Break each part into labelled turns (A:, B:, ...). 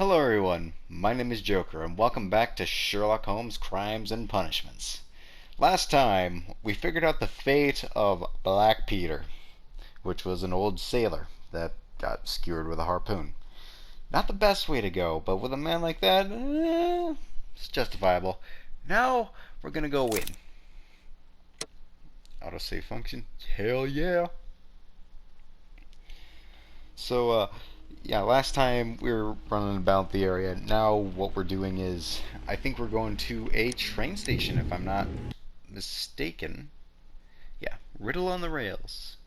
A: Hello everyone, my name is Joker and welcome back to Sherlock Holmes Crimes and Punishments. Last time, we figured out the fate of Black Peter, which was an old sailor that got skewered with a harpoon. Not the best way to go, but with a man like that, it's justifiable. Now, we're gonna go win. Autosave function? Hell yeah! So, yeah, last time we were running about the area. Now what we're doing is, I think we're going to a train station, if I'm not mistaken. Yeah, Riddle on the Rails.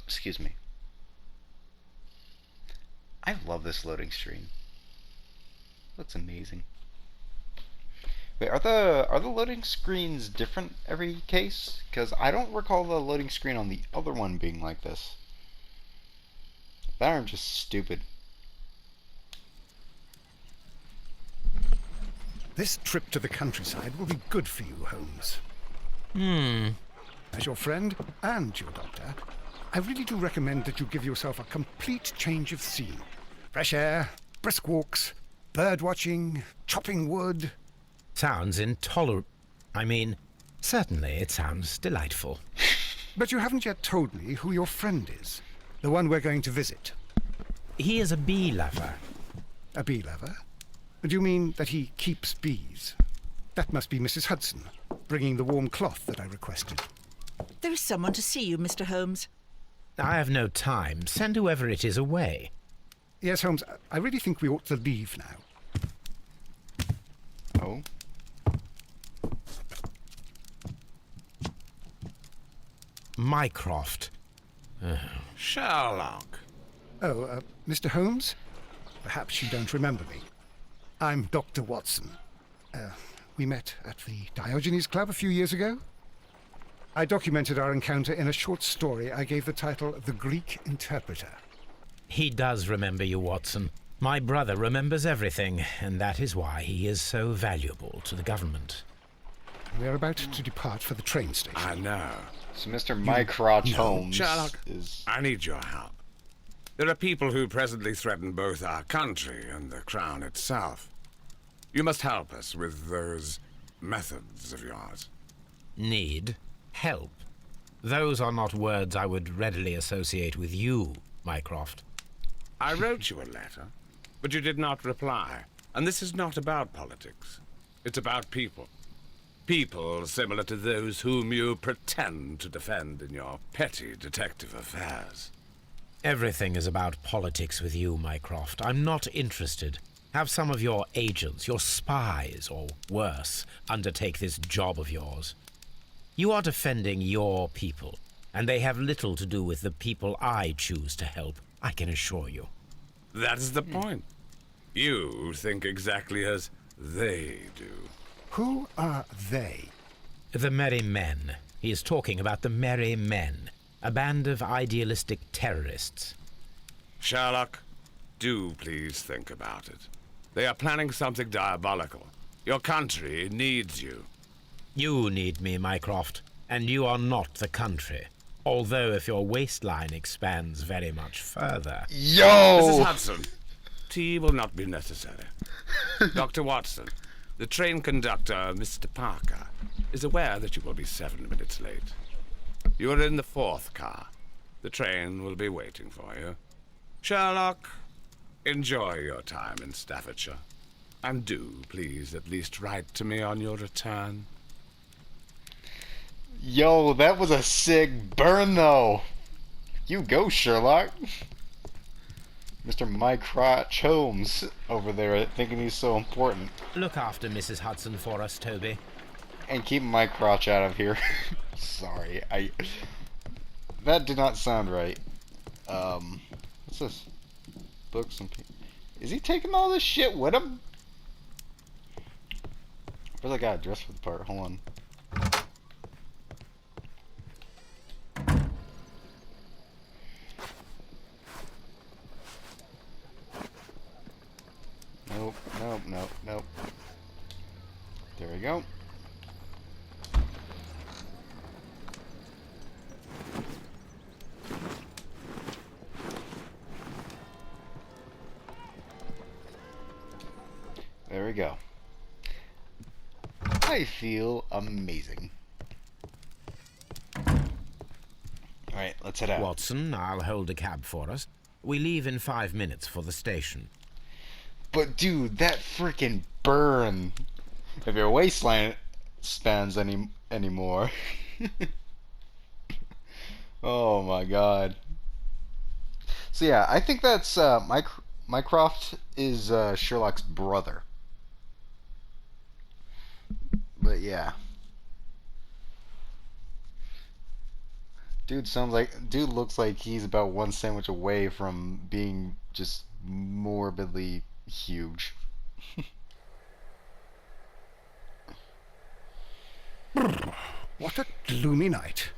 A: Excuse me. I love this loading screen. Looks amazing. Wait, are the loading screens different every case? Because I don't recall the loading screen on the other one being like this. That I'm just stupid.
B: This trip to the countryside will be good for you, Holmes. As your friend and your doctor, I really do recommend that you give yourself a complete change of scene. Fresh air, brisk walks, bird watching, chopping wood.
C: Sounds intolerable. Certainly it sounds delightful.
B: But you haven't yet told me who your friend is. The one we're going to visit.
C: He is a bee lover.
B: A bee lover? Do you mean that he keeps bees? That must be Mrs. Hudson, bringing the warm cloth that I requested.
D: There is someone to see you, Mr. Holmes.
C: I have no time. Send whoever it is away.
B: Yes, Holmes, I really think we ought to leave now.
A: Oh?
C: Mycroft.
E: Sherlock.
B: Oh, Mr. Holmes? Perhaps you don't remember me. I'm Dr. Watson. We met at the Diogenes Club a few years ago. I documented our encounter in a short story I gave the title The Greek Interpreter.
C: He does remember you, Watson. My brother remembers everything, and that is why he is so valuable to the government.
B: We're about to depart for the train station.
E: I know.
A: So Mr. Mycroft Holmes
E: Sherlock,
A: is...
E: I need your help. There are people who presently threaten both our country and the crown itself. You must help us with those methods of yours.
C: Need? Help? Those are not words I would readily associate with you, Mycroft.
E: I wrote you a letter, but you did not reply. And this is not about politics. It's about people. People similar to those whom you pretend to defend in your petty detective affairs.
C: Everything is about politics with you, Mycroft. I'm not interested. Have some of your agents, your spies, or worse, undertake this job of yours. You are defending your people, and they have little to do with the people I choose to help, I can assure you.
E: That is the point. You think exactly as they do.
B: Who are they?
C: The Merry Men. He is talking about the Merry Men, a band of idealistic terrorists.
E: Sherlock, do please think about it. They are planning something diabolical. Your country needs you.
C: You need me, Mycroft, and you are not the country. Although if your waistline expands very much further...
A: Yo!
E: Mrs. Hudson, tea will not be necessary. Dr. Watson, the train conductor, Mr. Parker, is aware that you will be 7 minutes late. You are in the 4th car. The train will be waiting for you. Sherlock, enjoy your time in Staffordshire. And do, please, at least write to me on your return.
A: Yo, that was a sick burn, though. You go, Sherlock. Mr. Mycroft Holmes over there thinking he's so important.
C: Look after Mrs. Hudson for us, Toby.
A: And keep my crotch out of here. Sorry, that did not sound right. What's this? Books and... Is he taking all this shit with him? Where's that guy dressed for the part? Hold on. Nope, nope, nope, nope. There we go. There we go. I feel amazing. Alright, let's head out.
C: Watson, I'll hold a cab for us. We leave in 5 minutes for the station.
A: But dude, that freaking burn. If your waistline spans anymore. Oh my god. So yeah, I think that's Mycroft is Sherlock's brother. But yeah. Dude looks like he's about one sandwich away from being just morbidly huge.
B: What a gloomy night.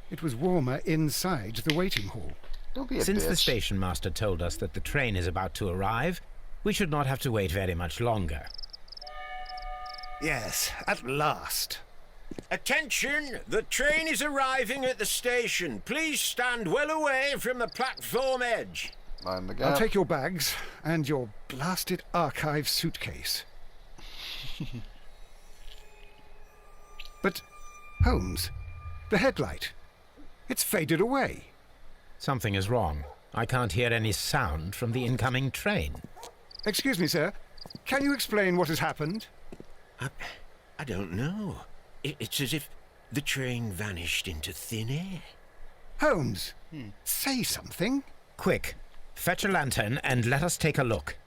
B: It was warmer inside the waiting hall.
A: Don't be a
C: Since
A: bitch.
C: the station master told us that the train is about to arrive, we should not have to wait very much longer.
B: Yes, at last.
F: Attention! The train is arriving at the station. Please stand well away from the platform edge.
A: Mind the gap.
B: I'll take your bags and your blasted archive suitcase. But, Holmes, the headlight, it's faded away.
C: Something is wrong. I can't hear any sound from the incoming train.
B: Excuse me, sir. Can you explain what has happened?
F: I don't know. It's as if the train vanished into thin air.
B: Holmes, say something.
C: Quick, fetch a lantern and let us take a look.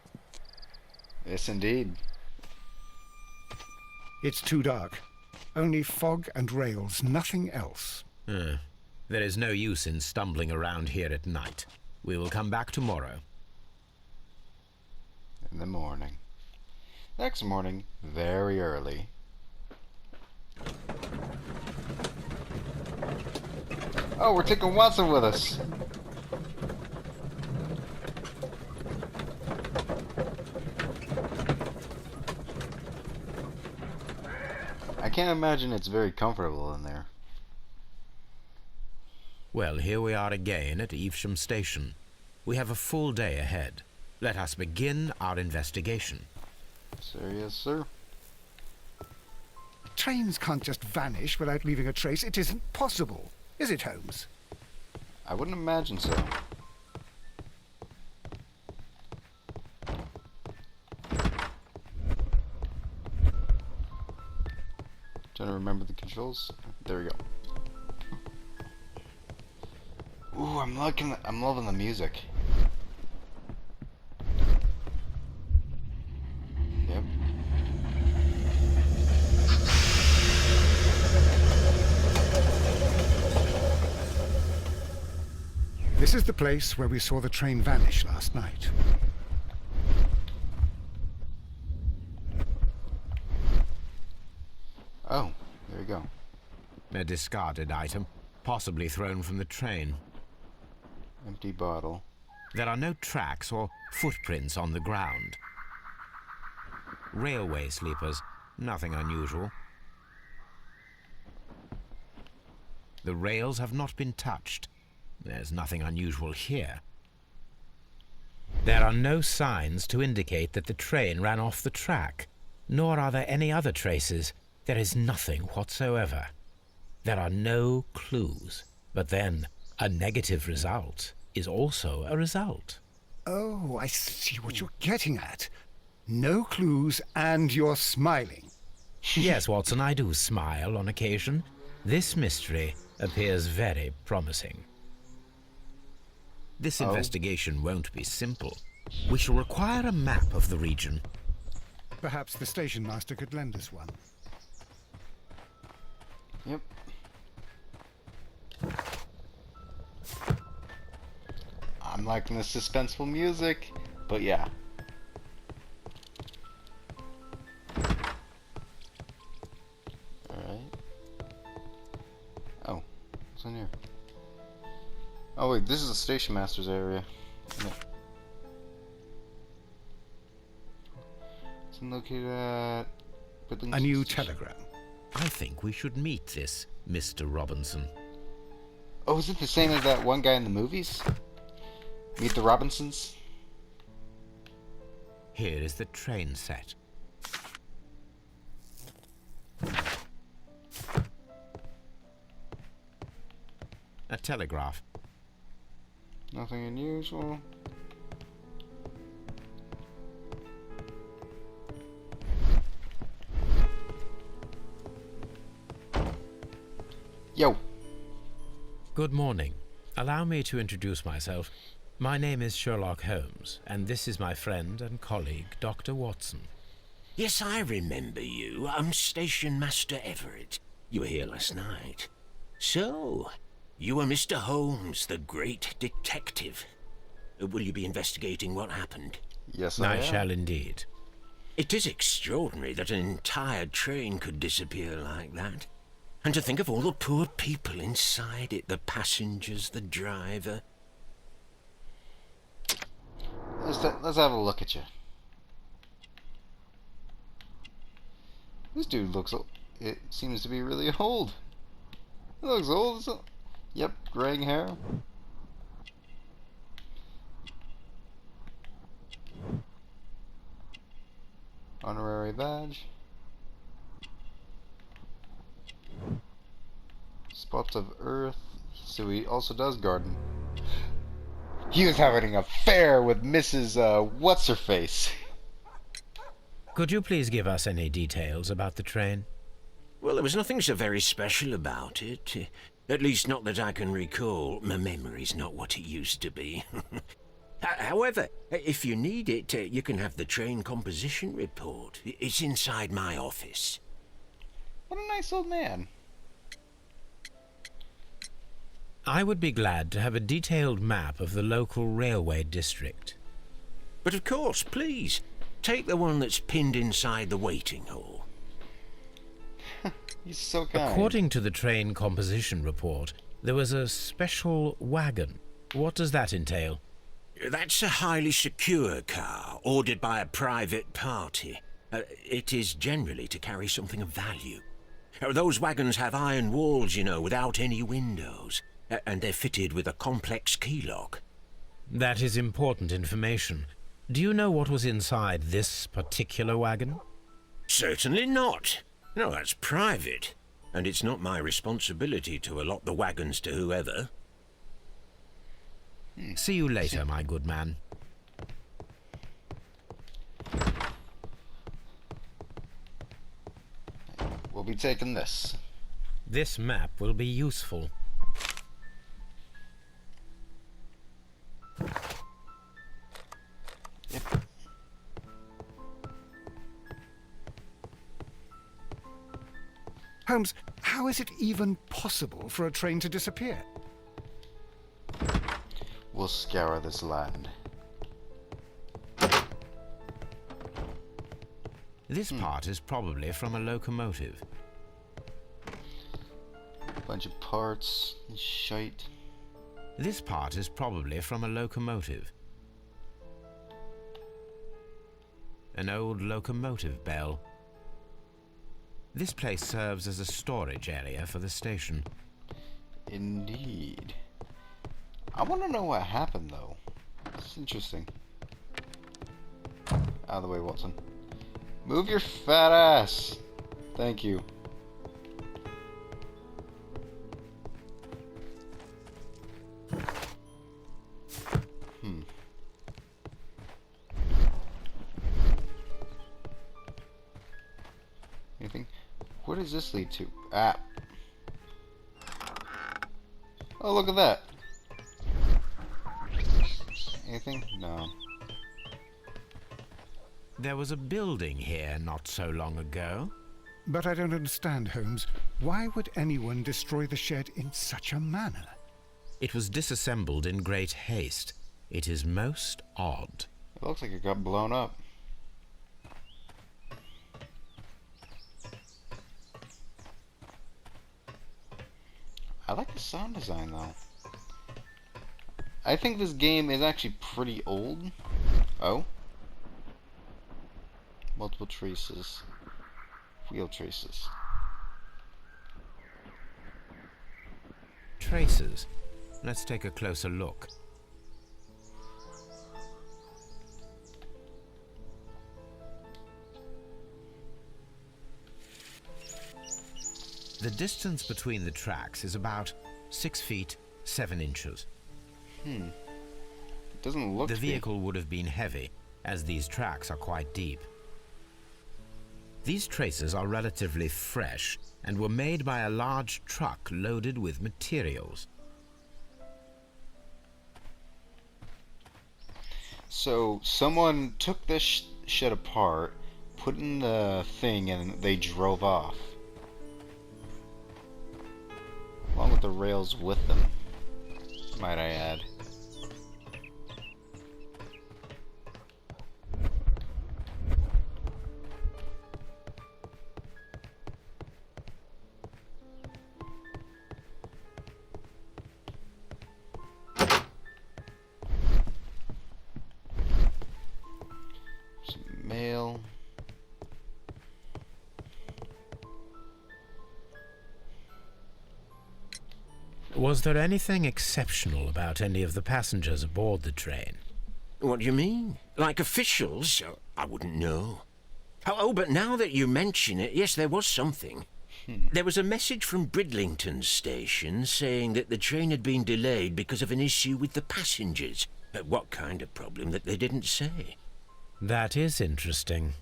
A: Yes, indeed.
B: It's too dark. Only fog and rails, nothing else.
C: There is no use in stumbling around here at night. We will come back tomorrow.
A: In the morning. Next morning, very early. Oh, we're taking Watson with us. I can't imagine it's very comfortable in there.
C: Well, here we are again at Evesham Station. We have a full day ahead. Let us begin our investigation.
A: Sir, yes, sir.
B: Trains can't just vanish without leaving a trace. It isn't possible. Is it, Holmes?
A: I wouldn't imagine so. Trying to remember the controls. There we go. Ooh, I'm loving the music. Yep.
B: This is the place where we saw the train vanish last night.
A: Oh, there we go.
C: A discarded item, possibly thrown from the train.
A: Empty bottle.
C: There are no tracks or footprints on the ground. Railway sleepers, nothing unusual. The rails have not been touched. There's nothing unusual here. There are no signs to indicate that the train ran off the track, nor are there any other traces. There is nothing whatsoever. There are no clues. But then, a negative result is also a result.
B: Oh, I see what you're getting at. No clues and you're smiling.
C: Yes, Watson, I do smile on occasion. This mystery appears very promising. This investigation won't be simple. We shall require a map of the region.
B: Perhaps the station master could lend us one.
A: Yep. I'm liking the suspenseful music, but yeah. Alright. Oh, what's in here? Oh wait, this is the station master's area. Yeah. It's located at...
B: A new telegram.
C: I think we should meet this Mr. Robinson.
A: Oh, is it the same as that one guy in the movies? Meet the Robinsons?
C: Here is the train set. A telegraph.
A: Nothing unusual. Yo.
C: Good morning. Allow me to introduce myself. My name is Sherlock Holmes, and this is my friend and colleague, Dr. Watson.
F: Yes, I remember you. I'm Station Master Everett. You were here last night. So, you are Mr. Holmes, the great detective. Will you be investigating what happened?
A: Yes,
C: I
A: I am.
C: shall indeed.
F: It is extraordinary that an entire train could disappear like that. And to think of all the poor people inside it, the passengers, the driver.
A: Let's have a look at you. This dude looks... It seems to be really old. He looks old. Yep, graying hair. Honorary badge. Spots of earth. So he also does garden. He was having an affair with Mrs. What's-Her-Face.
C: Could you please give us any details about the train?
F: Well, there was nothing so very special about it. At least not that I can recall. My memory's not what it used to be. However, if you need it, you can have the train composition report. It's inside my office.
A: What a nice old man.
C: I would be glad to have a detailed map of the local railway district.
F: But of course, please, take the one that's pinned inside the waiting hall.
A: He's so kind.
C: According to the train composition report, there was a special wagon. What does that entail?
F: That's a highly secure car, ordered by a private party. It is generally to carry something of value. Those wagons have iron walls, you know, without any windows. And they're fitted with a complex key lock.
C: That is important information. Do you know what was inside this particular wagon?
F: Certainly not. No, that's private. And it's not my responsibility to allot the wagons to whoever.
C: See you later, my good man.
A: We'll be taking this.
C: This map will be useful.
A: Yep.
B: Holmes, how is it even possible for a train to disappear?
A: We'll scour this land.
C: This part is probably from a locomotive.
A: Bunch of parts and shite.
C: This part is probably from a locomotive. An old locomotive bell. This place serves as a storage area for the station.
A: Indeed. I want to know what happened, though. It's interesting. Out of the way, Watson. Move your fat ass! Thank you. Anything? Where does this lead to? Ah. Oh, look at that. Anything? No.
C: There was a building here not so long ago.
B: But I don't understand, Holmes. Why would anyone destroy the shed in such a manner?
C: It was disassembled in great haste. It is most odd.
A: It looks like it got blown up. I like the sound design, though. I think this game is actually pretty old. Oh. Multiple traces. Wheel traces.
C: Traces. Let's take a closer look. The distance between the tracks is about 6 feet 7 inches.
A: It doesn't look
C: The
A: to be.
C: vehicle would have been heavy, as these tracks are quite deep. These traces are relatively fresh and were made by a large truck loaded with materials.
A: So someone took this shit apart, put in the thing, and they drove off. Along with the rails with them, might I add. Some mail.
C: Was there anything exceptional about any of the passengers aboard the train?
F: What do you mean? Like officials? I wouldn't know. Oh, but now that you mention it, yes, there was something. There was a message from Bridlington station saying that the train had been delayed because of an issue with the passengers. What kind of problem that they didn't say?
C: That is interesting.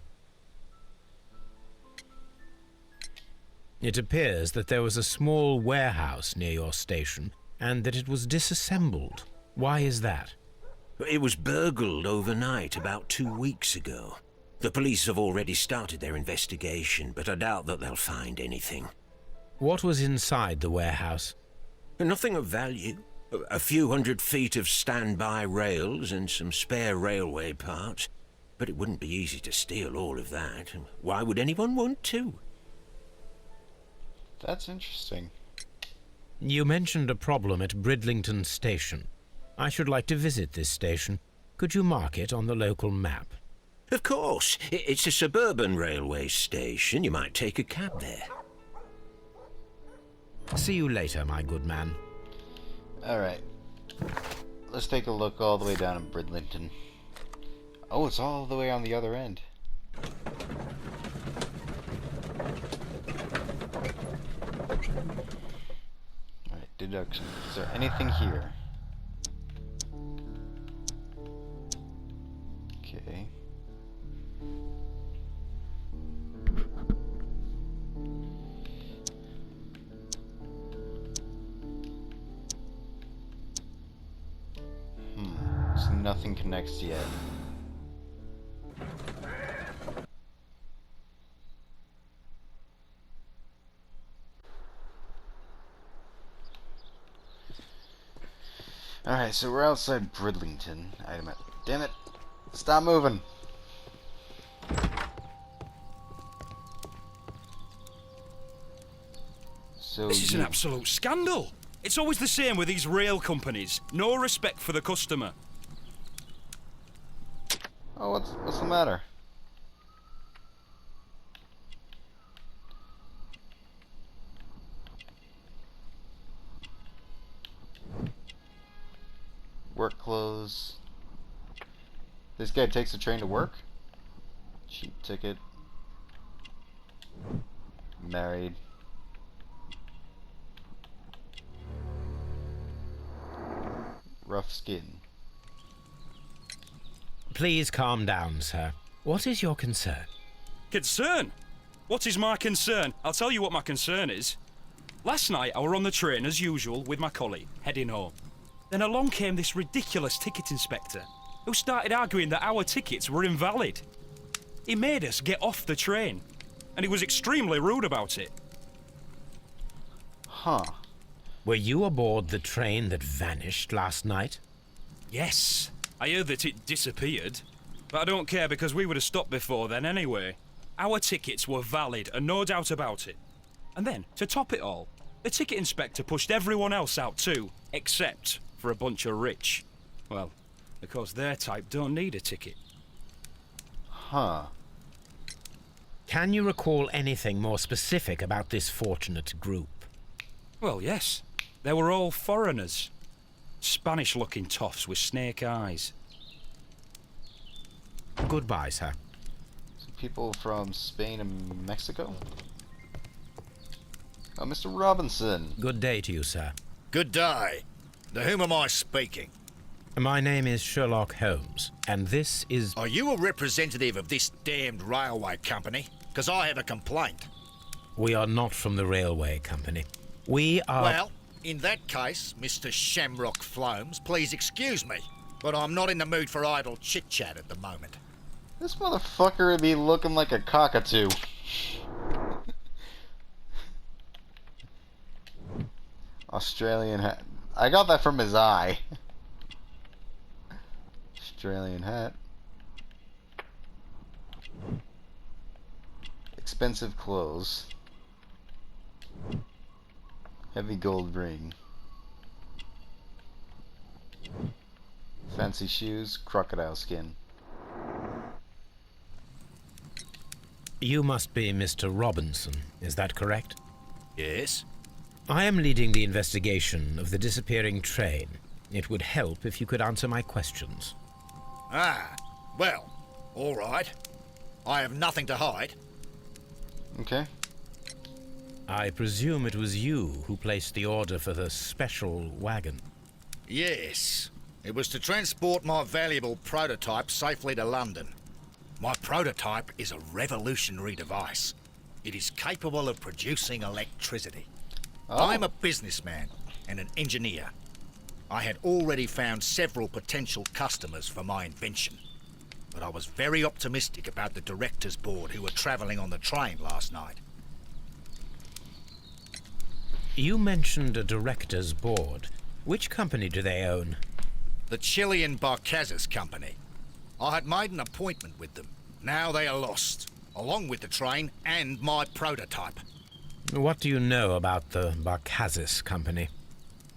C: It appears that there was a small warehouse near your station and that it was disassembled. Why is that?
F: It was burgled overnight about 2 weeks ago. The police have already started their investigation, but I doubt that they'll find anything.
C: What was inside the warehouse?
F: Nothing of value. A few 100 feet of standby rails and some spare railway parts. But it wouldn't be easy to steal all of that. Why would anyone want to?
A: That's interesting.
C: You mentioned a problem at Bridlington Station. I should like to visit this station. Could you mark it on the local map?
F: Of course. It's a suburban railway station. You might take a cab there.
C: See you later, my good man.
A: Alright. Let's take a look all the way down in Bridlington. Oh, it's all the way on the other end. Alright, deduction. Is there anything here? Okay. So nothing connects yet. Alright, so we're outside Bridlington. Damn it! Stop moving! So
G: This is an absolute scandal. It's always the same with these rail companies. No respect for the customer.
A: Oh, what's the matter? Work clothes. This guy takes the train to work? Cheap ticket. Married. Rough skin.
C: Please calm down, sir. What is your concern?
G: Concern? What is my concern? I'll tell you what my concern is. Last night I were on the train as usual with my colleague, heading home. Then along came this ridiculous ticket inspector, who started arguing that our tickets were invalid. He made us get off the train, and he was extremely rude about it.
A: Huh.
C: Were you aboard the train that vanished last night?
G: Yes, I heard that it disappeared, but I don't care because we would have stopped before then anyway. Our tickets were valid and no doubt about it. And then, to top it all, the ticket inspector pushed everyone else out too, except for a bunch of rich. Well, because their type don't need a ticket.
A: Huh.
C: Can you recall anything more specific about this fortunate group?
G: Well, yes. They were all foreigners. Spanish-looking toffs with snake eyes.
C: Goodbye, sir.
A: Some people from Spain and Mexico? Oh, Mr. Robinson.
C: Good day to you, sir.
H: Good day. To whom am I speaking?
C: My name is Sherlock Holmes, and this is...
H: Are you a representative of this damned railway company? Because I have a complaint.
C: We are not from the railway company. We are...
H: Well, in that case, Mr. Shamrock Flomes, please excuse me, but I'm not in the mood for idle chit-chat at the moment.
A: This motherfucker would be looking like a cockatoo. Australian hat. I got that from his eye. Australian hat. Expensive clothes. Heavy gold ring. Fancy shoes, crocodile skin.
C: You must be Mr. Robinson, is that correct?
H: Yes?
C: I am leading the investigation of the disappearing train. It would help if you could answer my questions.
H: Ah, well, all right. I have nothing to hide.
A: Okay.
C: I presume it was you who placed the order for the special wagon.
H: Yes. It was to transport my valuable prototype safely to London. My prototype is a revolutionary device. It is capable of producing electricity.
A: Oh.
H: I'm a businessman and an engineer. I had already found several potential customers for my invention, but I was very optimistic about the directors' board who were travelling on the train last night.
C: You mentioned a director's board. Which company do they own?
H: The Chilean Barcazes Company. I had made an appointment with them. Now they are lost, along with the train and my prototype.
C: What do you know about the Barcazes Company?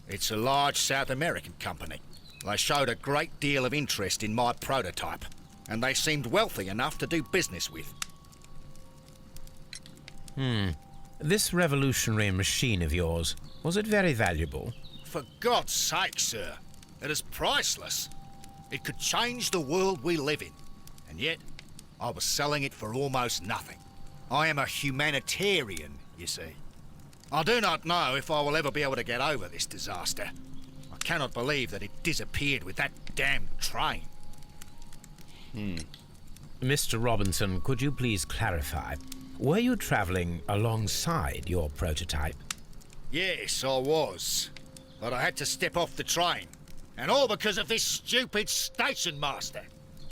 H: It's a large South American company. They showed a great deal of interest in my prototype, and they seemed wealthy enough to do business with.
C: This revolutionary machine of yours, was it very valuable?
H: For God's sake, sir, it is priceless. It could change the world we live in, and yet I was selling it for almost nothing. I am a humanitarian, you see. I do not know if I will ever be able to get over this disaster. I cannot believe that it disappeared with that damned train.
C: Mr. Robinson, could you please clarify? Were you travelling alongside your prototype?
H: Yes, I was. But I had to step off the train. And all because of this stupid station master.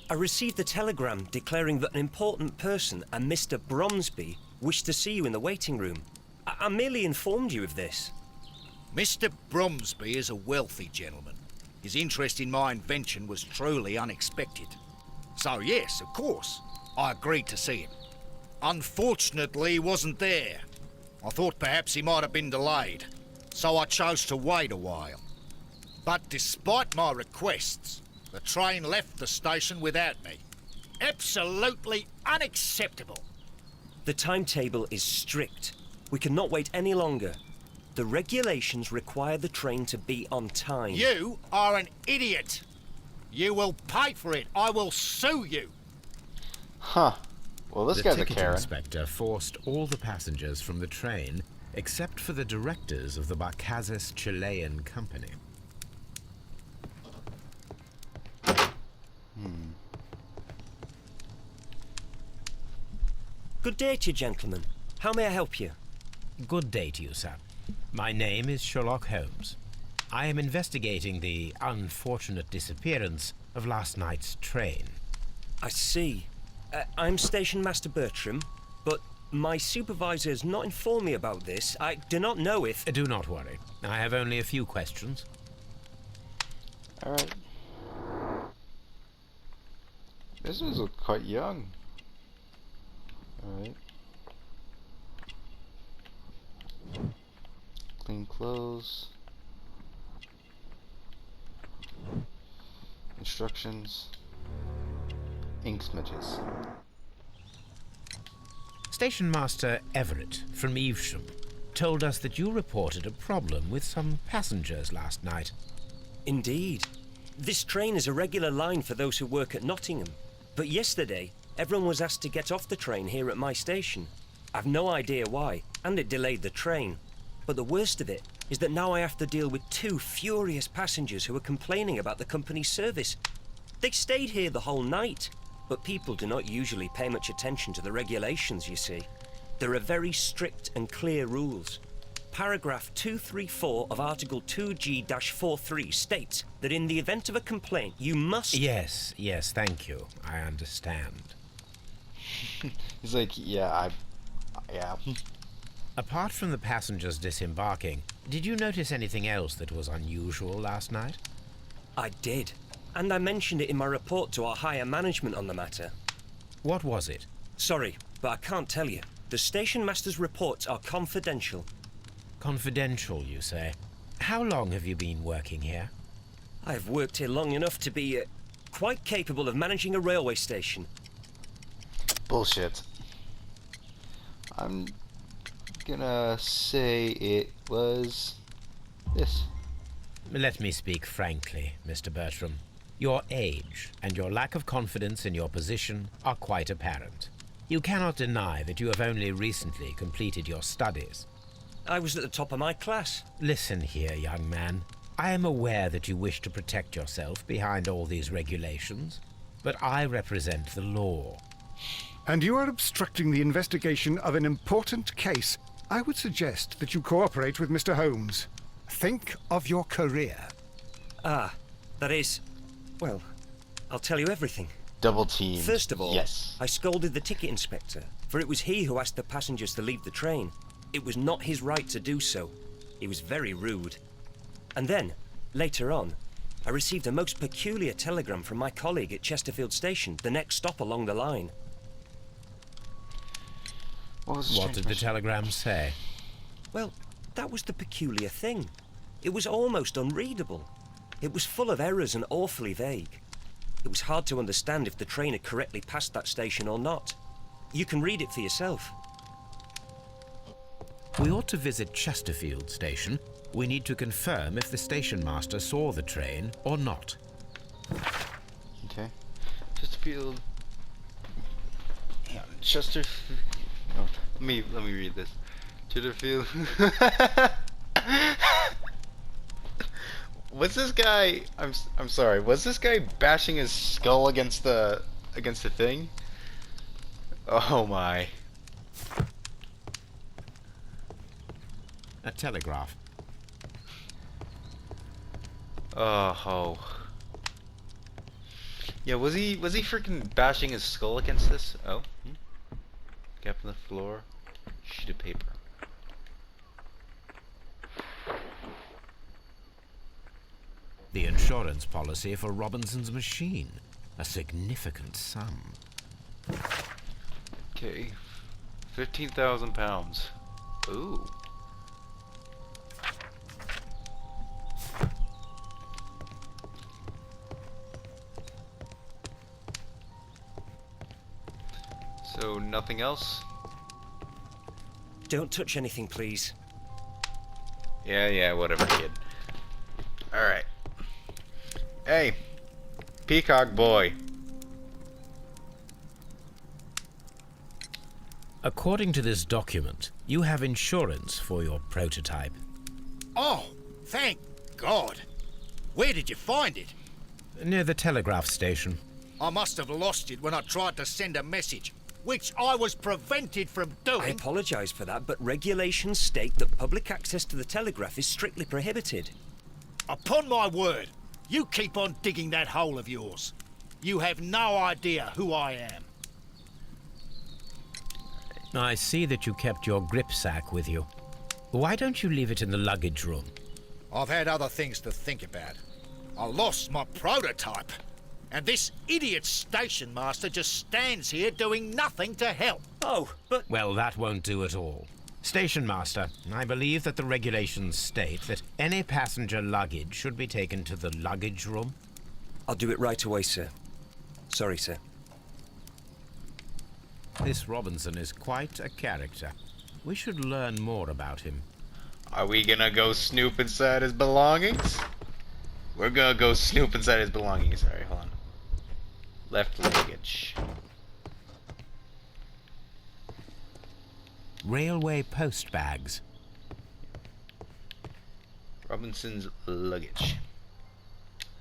I: I received a telegram declaring that an important person, a Mr. Bromsby, wished to see you in the waiting room. I merely informed you of this.
H: Mr. Bromsby is a wealthy gentleman. His interest in my invention was truly unexpected. So yes, of course, I agreed to see him. Unfortunately, he wasn't there. I thought perhaps he might have been delayed, so I chose to wait a while. But despite my requests, the train left the station without me. Absolutely unacceptable.
I: The timetable is strict. We cannot wait any longer. The regulations require the train to be on time.
H: You are an idiot. You will pay for it. I will sue you.
A: Huh. Well, this
C: The
A: guy's a
C: ticket
A: Karen.
C: inspector forced all the passengers from the train except for the directors of the Barcazes Chilean Company.
I: Good day to you, gentlemen. How may I help you?
C: Good day to you, sir. My name is Sherlock Holmes. I am investigating the unfortunate disappearance of last night's train.
I: I see. I'm Station Master Bertram, but my supervisor has not informed me about this. I do not know if...
C: Do not worry. I have only a few questions.
A: Alright. This was quite young. Alright. Clean clothes. Instructions. Ink smudges.
C: Station Master Everett from Evesham told us that you reported a problem with some passengers last night.
I: Indeed. This train is a regular line for those who work at Nottingham. But yesterday, everyone was asked to get off the train here at my station. I've no idea why, and it delayed the train. But the worst of it is that now I have to deal with 2 furious passengers who are complaining about the company's service. They stayed here the whole night, but people do not usually pay much attention to the regulations, you see. There are very strict and clear rules. Paragraph 234 of Article 2G-43 states that in the event of a complaint, you must...
C: Yes, thank you. I understand.
A: He's like, yeah.
C: Apart from the passengers disembarking, did you notice anything else that was unusual last night?
I: I did. And I mentioned it in my report to our higher management on the matter.
C: What was it?
I: Sorry, but I can't tell you. The station master's reports are confidential.
C: Confidential, you say? How long have you been working here?
I: I've worked here long enough to be quite capable of managing a railway station.
A: Bullshit. I'm gonna say it was this.
C: Let me speak frankly, Mr. Bertram. Your age and your lack of confidence in your position are quite apparent. You cannot deny that you have only recently completed your studies.
I: I was at the top of my class.
C: Listen here, young man. I am aware that you wish to protect yourself behind all these regulations, but I represent the law.
B: And you are obstructing the investigation of an important case. I would suggest that you cooperate with Mr. Holmes. Think of your career.
I: Ah, that is... Well, I'll tell you everything.
A: Double team.
I: First of all,
A: yes.
I: I scolded the ticket inspector, for it was he who asked the passengers to leave the train. It was not his right to do so. He was very rude. And then, later on, I received a most peculiar telegram from my colleague at Chesterfield Station, the next stop along the line.
C: What did the telegram say?
I: Well, that was the peculiar thing. It was almost unreadable. It was full of errors and awfully vague. It was hard to understand if the train had correctly passed that station or not. You can read it for yourself.
C: We ought to visit Chesterfield Station. We need to confirm if the station master saw the train or not.
A: Okay. Chesterfield. Yeah, Chesterfield. Oh, let me read this. Chesterfield. Was this guy? I'm sorry. Was this guy bashing his skull against the thing? Oh my.
C: A telegraph.
A: Oh. Yeah, was he freaking bashing his skull against this? Oh. Gap on the floor. Sheet of paper.
C: The insurance policy for Robinson's machine. A significant sum.
A: Okay. £15,000. Ooh. So nothing else?
I: Don't touch anything, please.
A: Yeah, whatever, kid. Alright. Hey, Peacock Boy.
C: According to this document, you have insurance for your prototype.
H: Oh, thank God. Where did you find it?
C: Near the telegraph station.
H: I must have lost it when I tried to send a message, which I was prevented from doing.
I: I apologise for that, but regulations state that public access to the telegraph is strictly prohibited.
H: Upon my word, you keep on digging that hole of yours. You have no idea who I am.
C: I see that you kept your grip sack with you. Why don't you leave it in the luggage room?
H: I've had other things to think about. I lost my prototype. And this idiot station master just stands here doing nothing to help.
I: Oh, but...
C: Well, that won't do at all. Station master, I believe that the regulations state that any passenger luggage should be taken to the luggage room.
I: I'll do it right away, sir. Sorry, sir.
C: This Robinson is quite a character. We should learn more about him.
A: Are we gonna go snoop inside his belongings? We're gonna go snoop inside his belongings. Alright, hold on. Left luggage.
C: Railway post bags.
A: Robinson's luggage.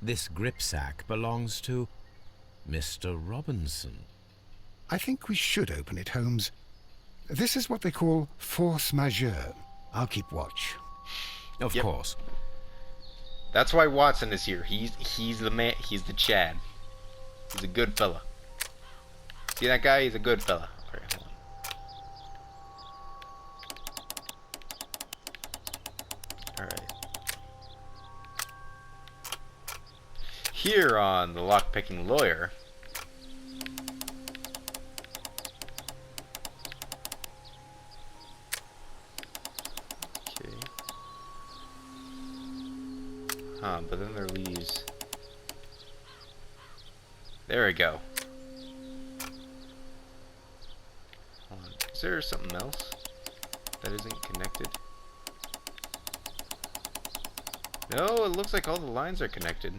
C: This gripsack belongs to Mr. Robinson.
B: I think we should open it, Holmes. This is what they call force majeure. I'll keep watch.
C: Of
A: Yep.
C: course.
A: That's why Watson is here. He's the man. He's the Chad. He's a good fella. See that guy? He's a good fella. Alright, hold on. Alright. Here on the Lockpicking Lawyer. Okay. But then there are these. There we go. Hold on. Is there something else that isn't connected? No, it looks like all the lines are connected.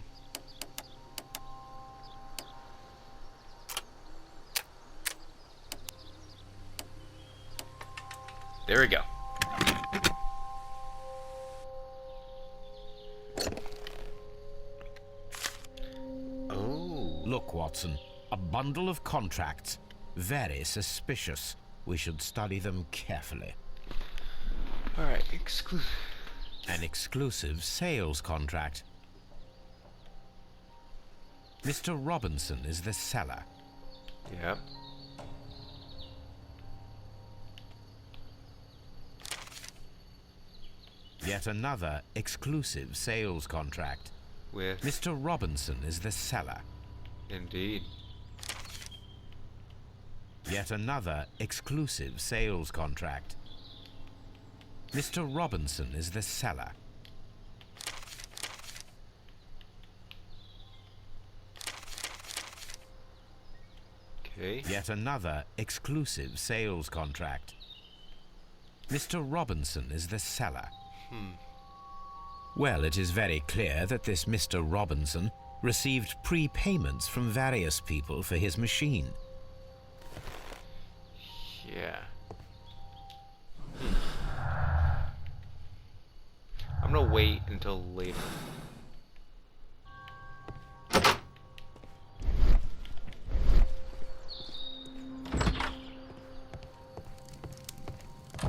A: There we go. Oh.
C: Look, Watson, a bundle of contracts. Very suspicious. We should study them carefully.
A: Alright,
C: An exclusive sales contract. Mr. Robinson is the seller.
A: Yep.
C: Yet another exclusive sales contract.
A: With
C: Mr. Robinson is the seller.
A: indeed.
C: Yet another exclusive sales contract. Mr. Robinson is the seller.
A: Okay.
C: Yet another exclusive sales contract. Mr. Robinson is the seller. Well, it is very clear that this Mr. Robinson received prepayments from various people for his machine.
A: Yeah. I'm gonna wait until later.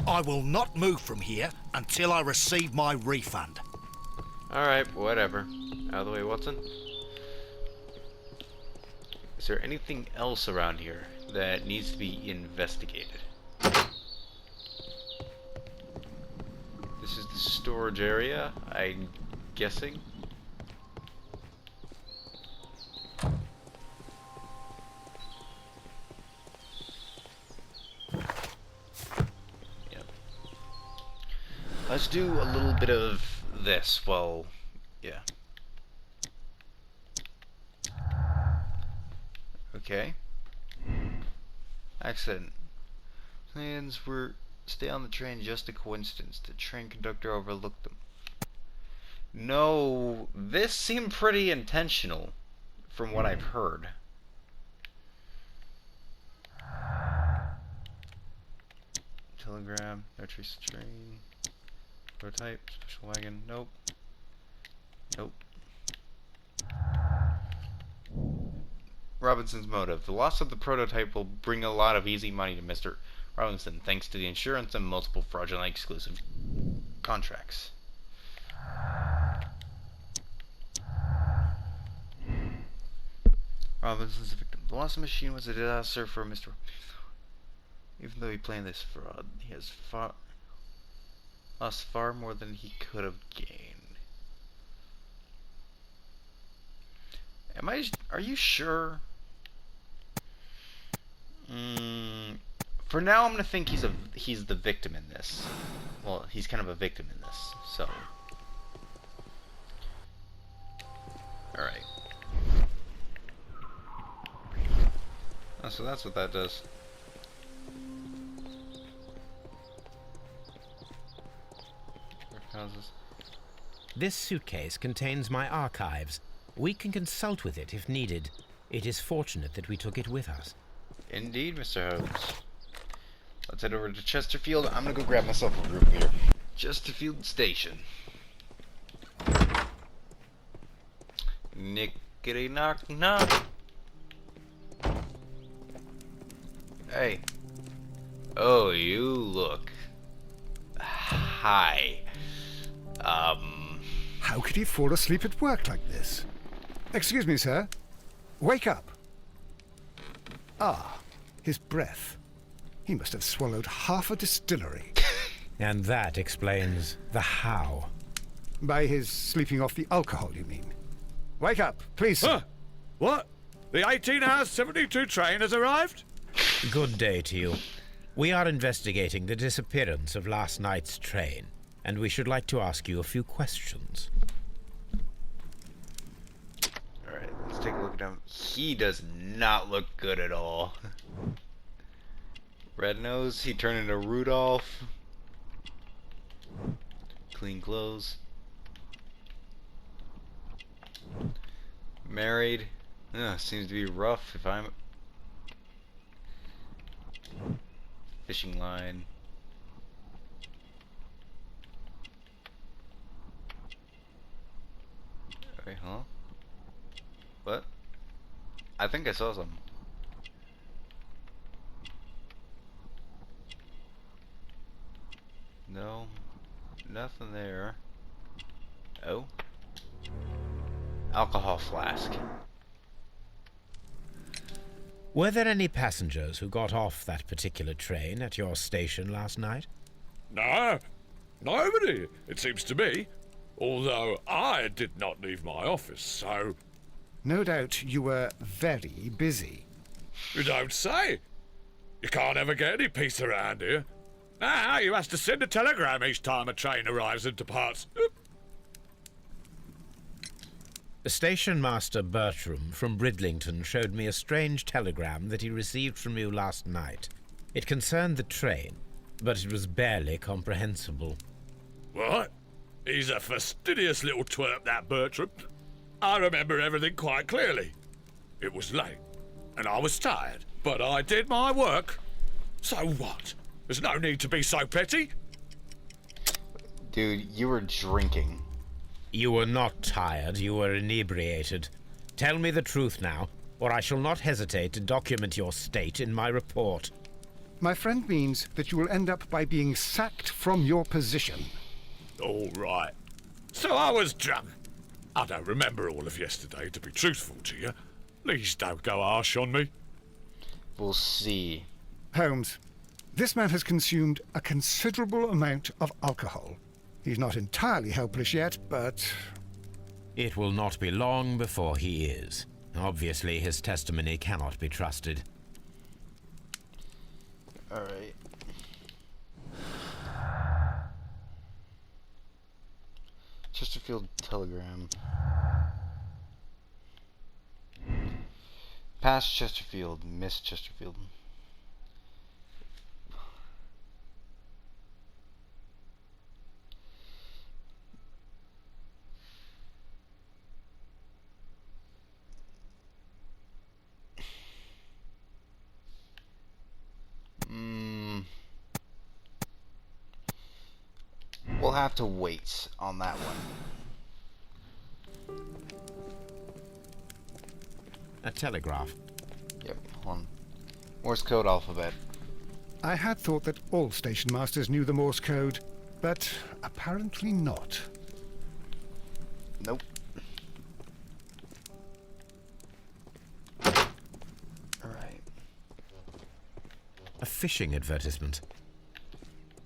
H: I will not move from here until I receive my refund.
A: Alright, whatever. Out of the way, Watson. Is there anything else around here that needs to be investigated? This is the storage area, I'm guessing. Yep. Let's do a little bit of this. Well, yeah. Okay. Accident. Plans were stay on the train, just a coincidence. The train conductor overlooked them. No, this seemed pretty intentional from what I've heard. Telegram, no trace of train. Prototype, special wagon, nope. Nope. Robinson's motive. The loss of the prototype will bring a lot of easy money to Mr. Robinson, thanks to the insurance and multiple fraudulent exclusive contracts. Robinson's a victim. The loss of the machine was a disaster for Mr. Even though he planned this fraud, he has lost far more than he could have gained. Are you sure? For now, I'm gonna think he's the victim in this. Well, he's kind of a victim in this, so. Alright. Oh, so that's what that does. Houses.
C: This suitcase contains my archives. We can consult with it if needed. It is fortunate that we took it with us.
A: Indeed, Mr. Holmes. Let's head over to Chesterfield. I'm gonna go grab myself a room here. Chesterfield Station. Nickety knock knock. Hey. Oh, you look. Hi.
B: How could he fall asleep at work like this? Excuse me, sir. Wake up. Ah, his breath. He must have swallowed half a distillery.
C: And that explains the how.
B: By his sleeping off the alcohol, you mean? Wake up, please, sir.
E: Huh? What? The 18 hours 72 train has arrived?
C: Good day to you. We are investigating the disappearance of last night's train, and we should like to ask you a few questions.
A: Alright, let's take a look at him. He does not look good at all. Red nose, he turned into Rudolph. Clean clothes. Married. Seems to be rough if I'm... Fishing line. Wait, huh? What? I think I saw something. No, nothing there. Oh. Alcohol flask.
C: Were there any passengers who got off that particular train at your station last night?
J: No, nobody, it seems to me. Although I did not leave my office, so...
B: No doubt you were very busy.
J: You don't say. You can't ever get any peace around here. Now you have to send a telegram each time a train arrives and departs. Oop.
C: Station Master Bertram from Bridlington showed me a strange telegram that he received from you last night. It concerned the train, but it was barely comprehensible.
J: What? He's a fastidious little twerp, that Bertram. I remember everything quite clearly. It was late, and I was tired, but I did my work. So what? There's no need to be so petty.
A: Dude, you were drinking.
C: You were not tired, you were inebriated. Tell me the truth now, or I shall not hesitate to document your state in my report.
B: My friend means that you will end up by being sacked from your position.
J: All right. So I was drunk. I don't remember all of yesterday, to be truthful to you. Please don't go harsh on me.
A: We'll see.
B: Holmes, this man has consumed a considerable amount of alcohol. He's not entirely helpless yet, but...
C: It will not be long before he is. Obviously, his testimony cannot be trusted.
A: Alright. Chesterfield telegram. Past Chesterfield, Miss Chesterfield. We'll have to wait on that one.
C: A telegraph.
A: Yep, hold on. Morse code alphabet.
B: I had thought that all station masters knew the Morse code, but apparently not.
A: Nope. Alright.
C: A fishing advertisement.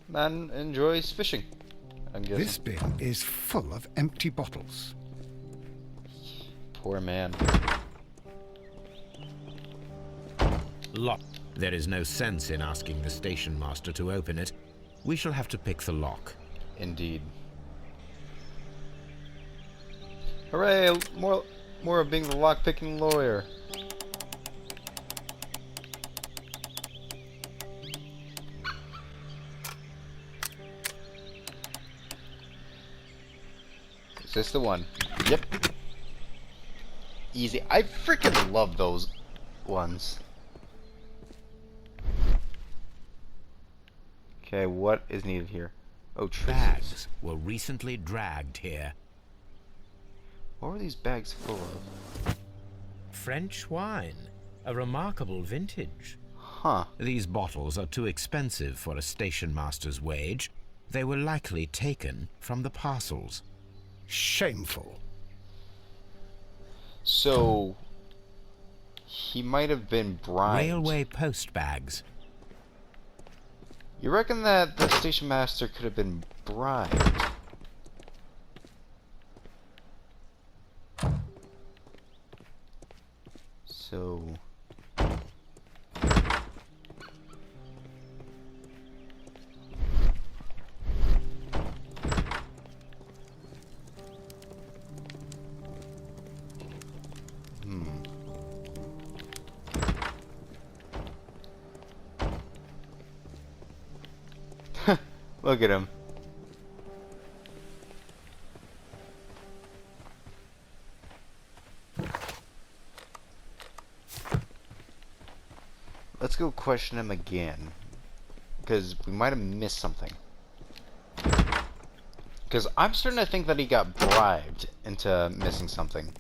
A: Man enjoys fishing, I'm guessing.
B: This bin is full of empty bottles.
A: Poor man.
C: Lock. There is no sense in asking the station master to open it. We shall have to pick the lock.
A: Indeed. Hooray! More of being the lock-picking lawyer. Is this the one? Yep. Easy. I freaking love those ones. Okay, what is needed here? Oh, traces.
C: Bags were recently dragged here.
A: What were these bags full of?
C: French wine. A remarkable vintage.
A: Huh.
C: These bottles are too expensive for a station master's wage. They were likely taken from the parcels.
B: Shameful.
A: So, he might have been bribed.
C: Railway post bags.
A: You reckon that the station master could have been bribed? So... Look at him. Let's go question him again. Because we might have missed something. Because I'm starting to think that he got bribed into missing something.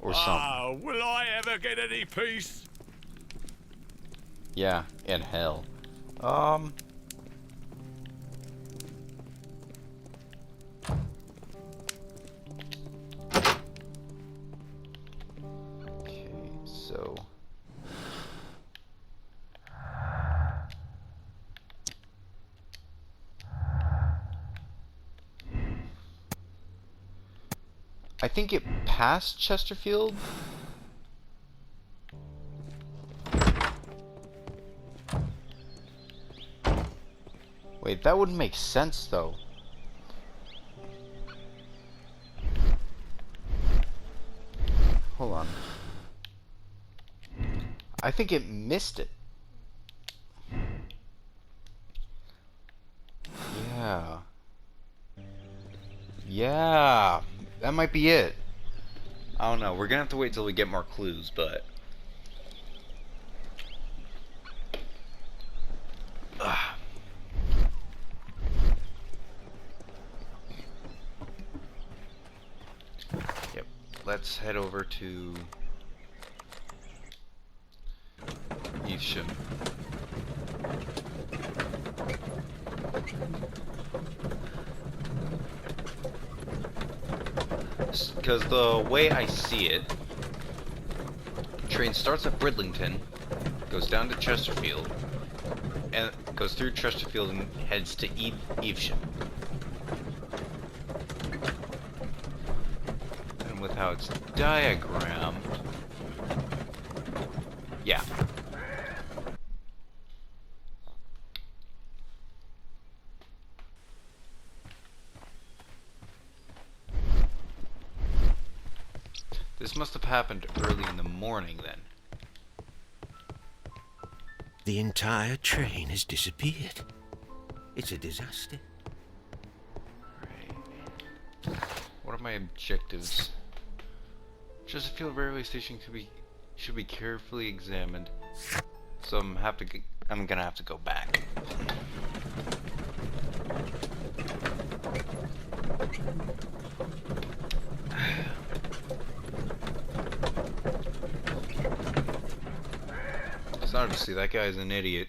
A: Or something.
J: Ah, will I ever get any peace?
A: Yeah, in hell. Okay, so... I think it passed Chesterfield. Wait, that wouldn't make sense though. Hold on. I think it missed it. Yeah. Yeah. That might be it. I don't know. We're gonna have to wait till we get more clues, but... Yep. Let's head over to... Evesham. Because the way I see it, train starts at Bridlington, goes down to Chesterfield, and goes through Chesterfield and heads to Evesham. And with how it's diagrammed, yeah. This must have happened early in the morning then.
F: The entire train has disappeared. It's a disaster.
A: Right. What are my objectives? Chesterfield railway station should be carefully examined. So I'm gonna have to go back. Because obviously that guy's an idiot.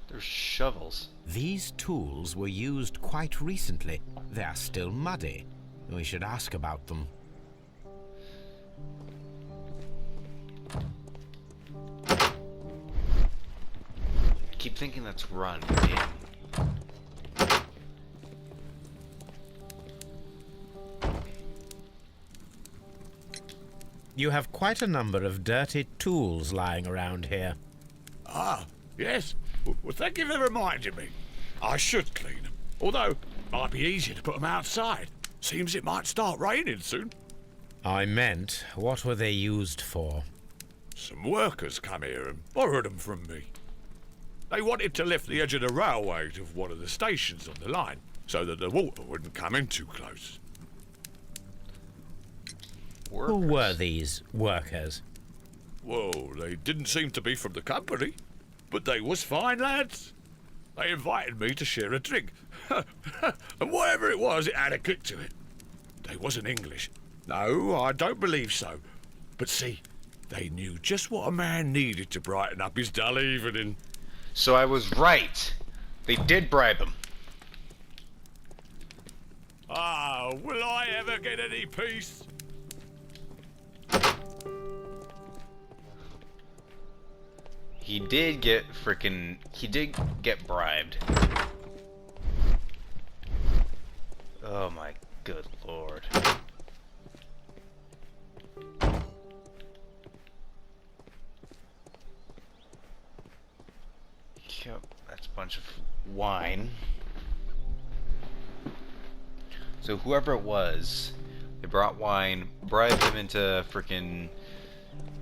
A: There's shovels.
C: These tools were used quite recently. They are still muddy. We should ask about them.
A: Keep thinking that's run. Damn.
C: You have quite a number of dirty tools lying around here.
J: Ah, yes. Well, thank you for reminding me. I should clean them. Although, might be easier to put them outside. Seems it might start raining soon.
C: I meant, what were they used for?
J: Some workers come here and borrowed them from me. They wanted to lift the edge of the railway to one of the stations on the line, so that the water wouldn't come in too close.
C: Who were these workers?
J: Well, they didn't seem to be from the company, but they was fine lads. They invited me to share a drink. And whatever it was, it had a click to it. They wasn't English. No, I don't believe so. But see, they knew just what a man needed to brighten up his dull evening.
A: So I was right. They did bribe him.
J: Ah, will I ever get any peace?
A: He did get bribed. Oh my good lord. Yep, that's a bunch of wine. So whoever it was, they brought wine, bribed him into frickin'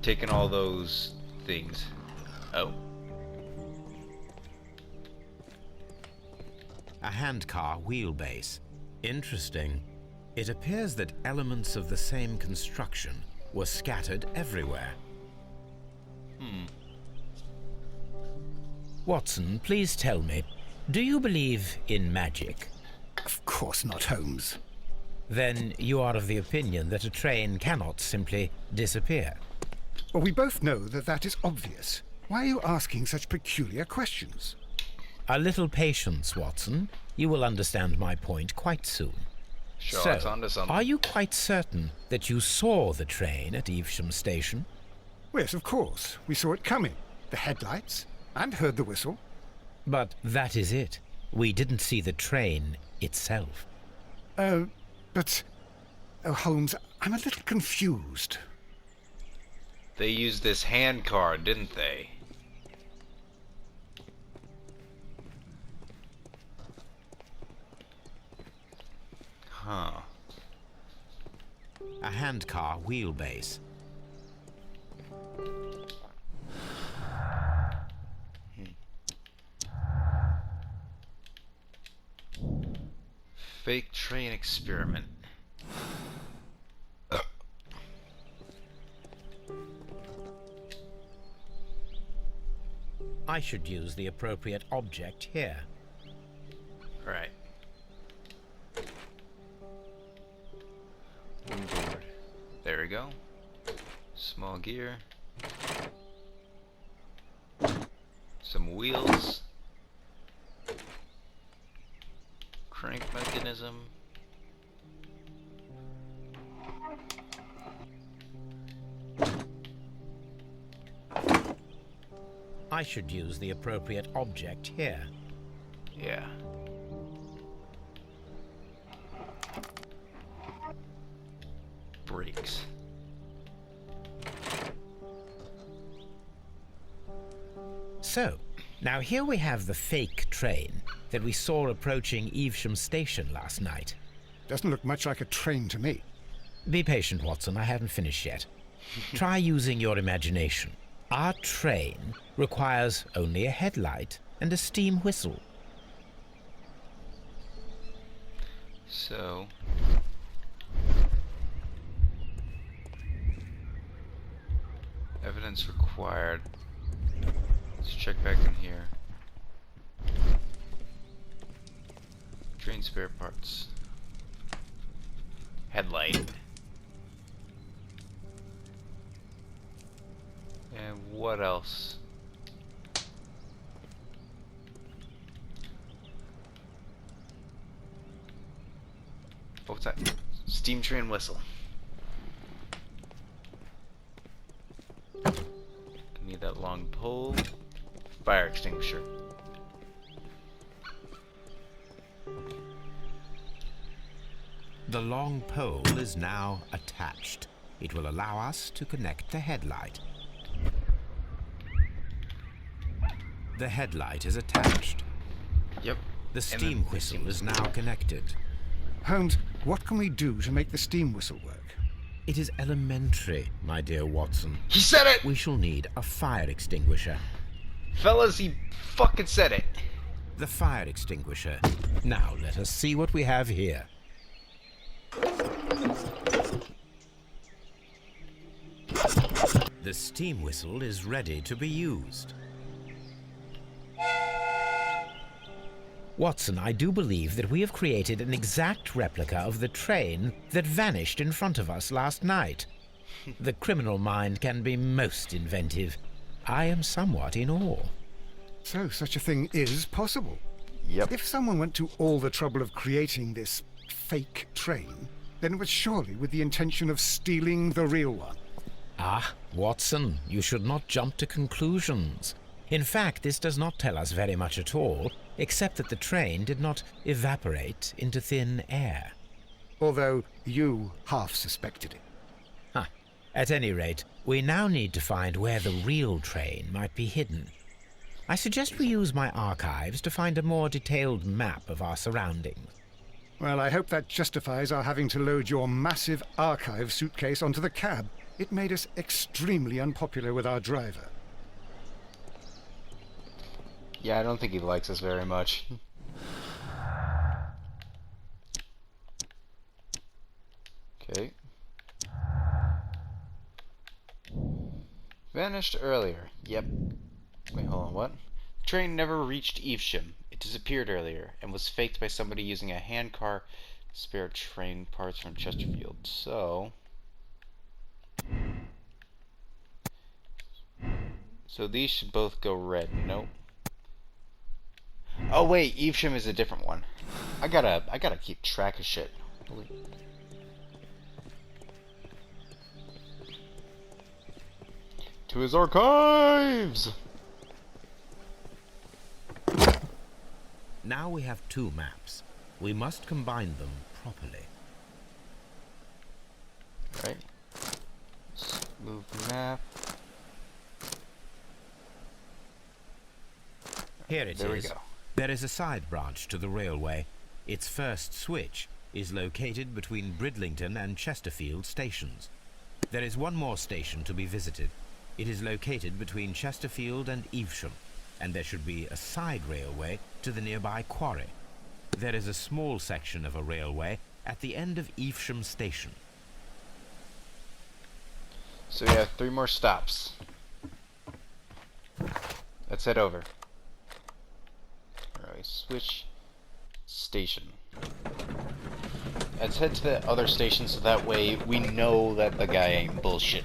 A: taking all those things. Oh.
C: A handcar wheelbase. Interesting. It appears that elements of the same construction were scattered everywhere. Watson, please tell me, do you believe in magic?
B: Of course not, Holmes.
C: Then you are of the opinion that a train cannot simply disappear.
B: Well, we both know that that is obvious. Why are you asking such peculiar questions?
C: A little patience, Watson. You will understand my point quite soon.
A: Sherlock's onto something.
C: Are you quite certain that you saw the train at Evesham Station?
B: Yes, of course. We saw it coming. The headlights, and heard the whistle.
C: But that is it. We didn't see the train itself.
B: But... Oh, Holmes, I'm a little confused.
A: They used this hand card, didn't they? Huh.
C: A handcar wheelbase.
A: Fake train experiment.
C: I should use the appropriate object here.
A: Right. Board. There we go. Small gear. Some wheels. Crank mechanism.
C: I should use the appropriate object here.
A: Yeah. Brakes.
C: So, now here we have the fake train that we saw approaching Evesham Station last night.
B: Doesn't look much like a train to me.
C: Be patient, Watson. I haven't finished yet. Try using your imagination. Our train requires only a headlight and a steam whistle.
A: So... evidence required. Let's check back in here. Train spare parts. Headlight. And what else? What's that? Steam train whistle. Need that long pole. Fire extinguisher.
C: The long pole is now attached. It will allow us to connect the headlight. The headlight is attached.
A: Yep.
C: The steam whistle is now connected.
B: Holmes, what can we do to make the steam whistle work?
C: It is elementary, my dear Watson.
A: He said it!
C: We shall need a fire extinguisher.
A: Fellas, he fucking said it!
C: The fire extinguisher. Now let us see what we have here. The steam whistle is ready to be used. Watson, I do believe that we have created an exact replica of the train that vanished in front of us last night. The criminal mind can be most inventive. I am somewhat in awe.
B: So such a thing is possible.
A: Yep.
B: If someone went to all the trouble of creating this fake train, then it was surely with the intention of stealing the real one.
C: Ah, Watson, you should not jump to conclusions. In fact, this does not tell us very much at all, except that the train did not evaporate into thin air.
B: Although you half suspected it.
C: Huh. At any rate, we now need to find where the real train might be hidden. I suggest we use my archives to find a more detailed map of our surroundings.
B: Well, I hope that justifies our having to load your massive archive suitcase onto the cab. It made us extremely unpopular with our driver.
A: Yeah, I don't think he likes us very much. Okay. Vanished earlier. Yep. Wait, hold on, what? The train never reached Evesham. It disappeared earlier and was faked by somebody using a handcar to spare train parts from Chesterfield. So these should both go red. Nope. Oh wait, Evesham is a different one. I gotta keep track of shit. To his archives!
C: Now we have two maps. We must combine them properly.
A: Right. Let's move the map.
C: Here it is.
A: There we go.
C: There is a side branch to the railway. Its first switch is located between Bridlington and Chesterfield stations. There is one more station to be visited. It is located between Chesterfield and Evesham, and there should be a side railway to the nearby quarry. There is a small section of a railway at the end of Evesham station.
A: So we have 3 more stops. Let's head over. Alright, switch station. Let's head to the other station so that way we know that the guy ain't bullshit.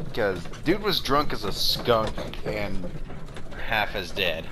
A: Because dude was drunk as a skunk and half as dead.